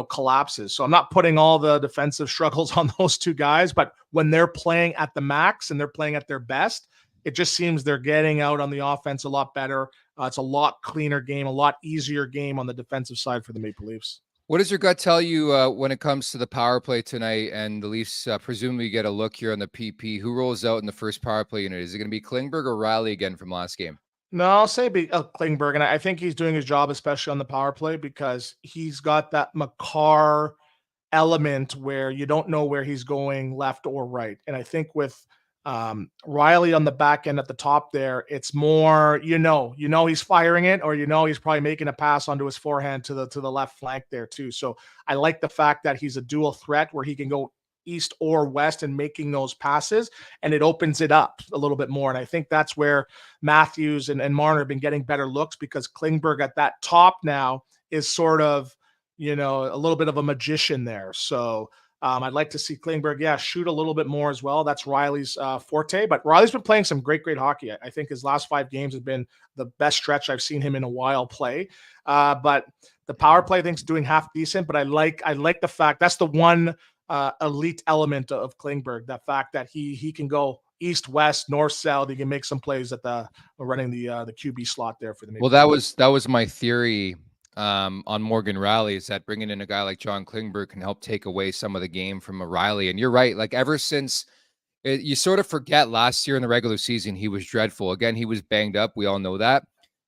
[SPEAKER 3] collapses. So I'm not putting all the defensive struggles on those two guys, but when they're playing at the max and they're playing at their best, it just seems they're getting out on the offense a lot better. It's a lot cleaner game, a lot easier game on the defensive side for the Maple Leafs.
[SPEAKER 2] What does your gut tell you when it comes to the power play tonight and the Leafs presumably get a look here on the PP? Who rolls out in the first power play unit? Is it going to be Klingberg or Riley again from last game?
[SPEAKER 3] No, I'll say Klingberg, and I think he's doing his job, especially on the power play, because he's got that Makar element where you don't know where he's going, left or right. And I think with Riley on the back end at the top there, it's more, he's firing it, or he's probably making a pass onto his forehand to the left flank there too. So I like the fact that he's a dual threat where he can go east or west and making those passes, and it opens it up a little bit more. And I think that's where Matthews and Marner have been getting better looks, because Klingberg at that top now is sort of, a little bit of a magician there. So I'd like to see Klingberg, shoot a little bit more as well. That's Riley's forte, but Riley's been playing some great hockey. I think his last 5 games have been the best stretch I've seen him in a while play. But the power play, I think, is doing half decent, but I like the fact that's the one elite element of Klingberg, that fact that he can go east, west, north, south. He can make some plays at running the QB slot there for the Maple.
[SPEAKER 2] Well, that was my theory on Morgan Riley, is that bringing in a guy like John Klingberg can help take away some of the game from a Riley. And you're right, like ever since you sort of forget last year in the regular season, he was dreadful. Again, he was banged up. We all know that.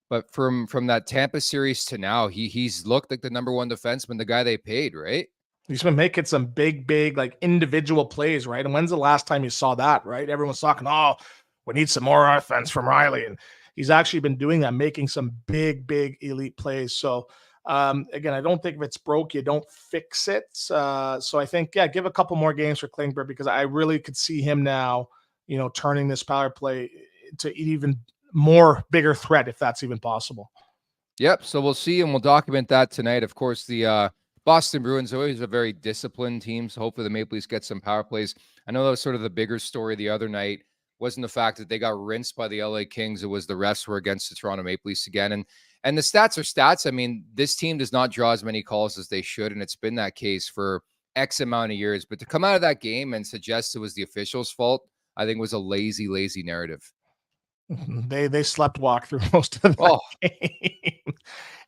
[SPEAKER 2] But from that Tampa series to now, he's looked like the number one defenseman, the guy they paid, right?
[SPEAKER 3] He's been making some big, like individual plays, right? And when's the last time you saw that, right? Everyone's talking, we need some more offense from Riley. And he's actually been doing that, making some big elite plays. So, again, I don't think if it's broke, you don't fix it. So I think, give a couple more games for Klingberg, because I really could see him now, turning this power play to even more bigger threat, if that's even possible.
[SPEAKER 2] Yep. So we'll see, and we'll document that tonight. Of course, the Boston Bruins are always a very disciplined team, so hopefully the Maple Leafs get some power plays. I know that was sort of the bigger story the other night, wasn't the fact that they got rinsed by the LA Kings. It was the refs were against the Toronto Maple Leafs again. And the stats are stats. I mean, this team does not draw as many calls as they should, and it's been that case for X amount of years. But to come out of that game and suggest it was the officials' fault, I think was a lazy narrative.
[SPEAKER 3] They slept walk through most of that
[SPEAKER 2] Oh,
[SPEAKER 3] game.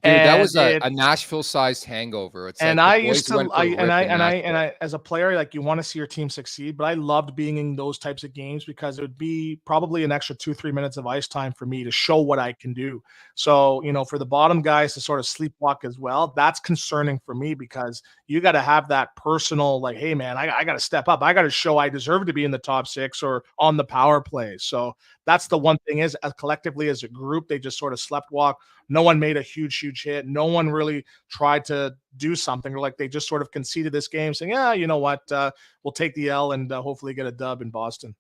[SPEAKER 2] dude, that
[SPEAKER 3] And
[SPEAKER 2] was a Nashville-sized hangover. It's
[SPEAKER 3] and
[SPEAKER 2] like the
[SPEAKER 3] I
[SPEAKER 2] boys
[SPEAKER 3] used to,
[SPEAKER 2] went for a rip in Nashville.
[SPEAKER 3] as a player, like you want to see your team succeed, but I loved being in those types of games because it would be probably an extra 2-3 minutes of ice time for me to show what I can do. So, for the bottom guys to sort of sleepwalk as well, that's concerning for me because you got to have that personal, like, hey man, I got to step up. I got to show I deserve to be in the top six or on the power play. So that's the one thing is collectively as a group, they just sort of slept walk. No one made a huge hit. No one really tried to do something, or like they just sort of conceded this game saying, yeah, you know what, we'll take the L and hopefully get a dub in Boston.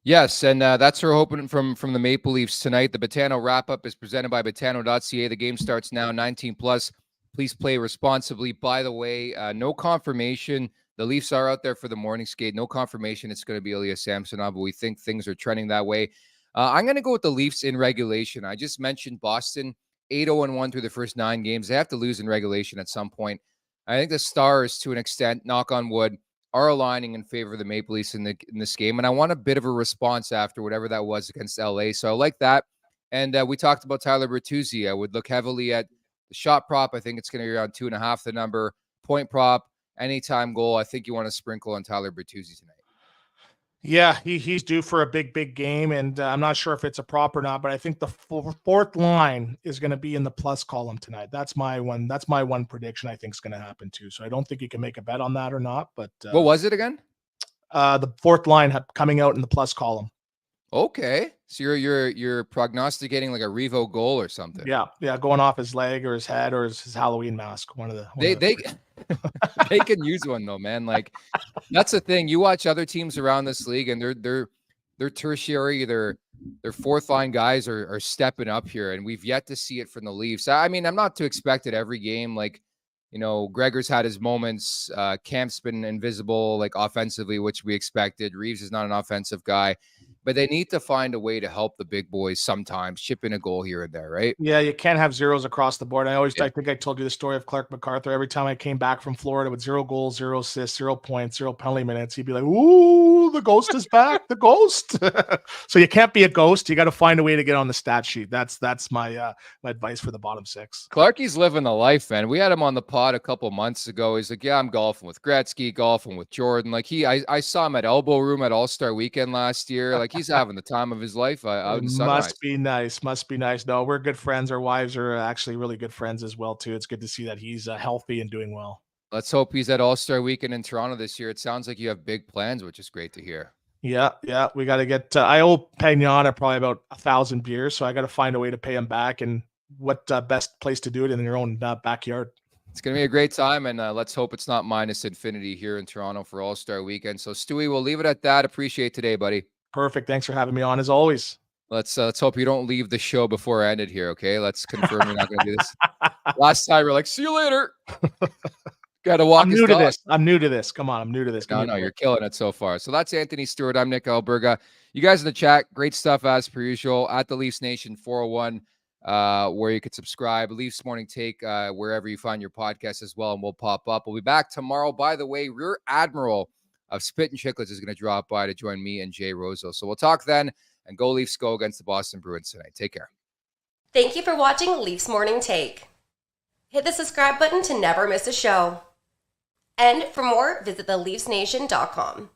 [SPEAKER 2] Yes, and that's our hoping from the Maple Leafs tonight. The Betano wrap-up is presented by Betano.ca. The game starts now, 19+. Please play responsibly. By the way, no confirmation. The Leafs are out there for the morning skate. No confirmation it's going to be Ilya Samsonov, but we think things are trending that way. I'm going to go with the Leafs in regulation. I just mentioned Boston, 8-0-1 through the first 9 games. They have to lose in regulation at some point. I think the Stars, to an extent, knock on wood, are aligning in favor of the Maple Leafs in this game. And I want a bit of a response after whatever that was against LA. So I like that. And we talked about Tyler Bertuzzi. I would look heavily at the shot prop. I think it's going to be around 2.5, the number. Point prop, anytime goal. I think you want to sprinkle on Tyler Bertuzzi tonight.
[SPEAKER 3] Yeah, he's due for a big game, and I'm not sure if it's a prop or not, but I think the fourth line is going to be in the plus column tonight. That's my one prediction I think is going to happen too. So I don't think you can make a bet on that or not. But
[SPEAKER 2] what was it again?
[SPEAKER 3] The fourth line coming out in the plus column.
[SPEAKER 2] Okay, so you're prognosticating like a Revo goal or something.
[SPEAKER 3] Yeah, going off his leg or his head or his Halloween mask.
[SPEAKER 2] They they can use one though, man. Like that's the thing. You watch other teams around this league, and they're tertiary, their fourth line guys are stepping up here, and we've yet to see it from the Leafs. I mean, I'm not to expect it every game. Like, Gregor's had his moments. Camp's been invisible, like offensively, which we expected. Reeves is not an offensive guy. But they need to find a way to help the big boys sometimes, chip in a goal here and there, right?
[SPEAKER 3] Yeah, you can't have zeros across the board. I think I told you the story of Clark MacArthur. Every time I came back from Florida with 0 goals, 0 assists, 0 points, 0 penalty minutes, he'd be like, ooh, the ghost is back, the ghost. So you can't be a ghost. You got to find a way to get on the stat sheet. That's my advice for the bottom 6.
[SPEAKER 2] Clarky's living the life, man. We had him on the pod a couple months ago. He's like, yeah, I'm golfing with Gretzky, golfing with Jordan. Like I saw him at Elbow Room at All-Star Weekend last year. Like he's having the time of his life out in Sunrise.
[SPEAKER 3] Must be nice. No, we're good friends. Our wives are actually really good friends as well too. It's good to see that he's healthy and doing well.
[SPEAKER 2] Let's hope he's at All-Star Weekend in Toronto this year. It sounds like you have big plans, which is great to hear.
[SPEAKER 3] Yeah. We got to get. I owe Pagnon probably about 1,000 beers, so I got to find a way to pay him back. And what best place to do it in your own backyard?
[SPEAKER 2] It's going to be a great time, and let's hope it's not minus infinity here in Toronto for All-Star Weekend. So, Stewie, we'll leave it at that. Appreciate today, buddy.
[SPEAKER 3] Perfect. Thanks for having me on, as always.
[SPEAKER 2] Let's hope you don't leave the show before I ended here, okay? Let's confirm you're not going to do this. Last time, we're like, see you later. Got to walk.
[SPEAKER 3] I'm new to this. Come on, I'm new to this.
[SPEAKER 2] No, you're killing it so far. So that's Anthony Stewart. I'm Nick Alberga. You guys in the chat, great stuff as per usual at the Leafs Nation 401, where you could subscribe. Leafs Morning Take wherever you find your podcast as well, and we'll pop up. We'll be back tomorrow. By the way, Rear Admiral of Spit and Chicklets is going to drop by to join me and Jay Rosehill. So we'll talk then, and go Leafs go against the Boston Bruins tonight. Take care.
[SPEAKER 1] Thank you for watching Leafs Morning Take. Hit the subscribe button to never miss a show. And for more, visit theleafsnation.com.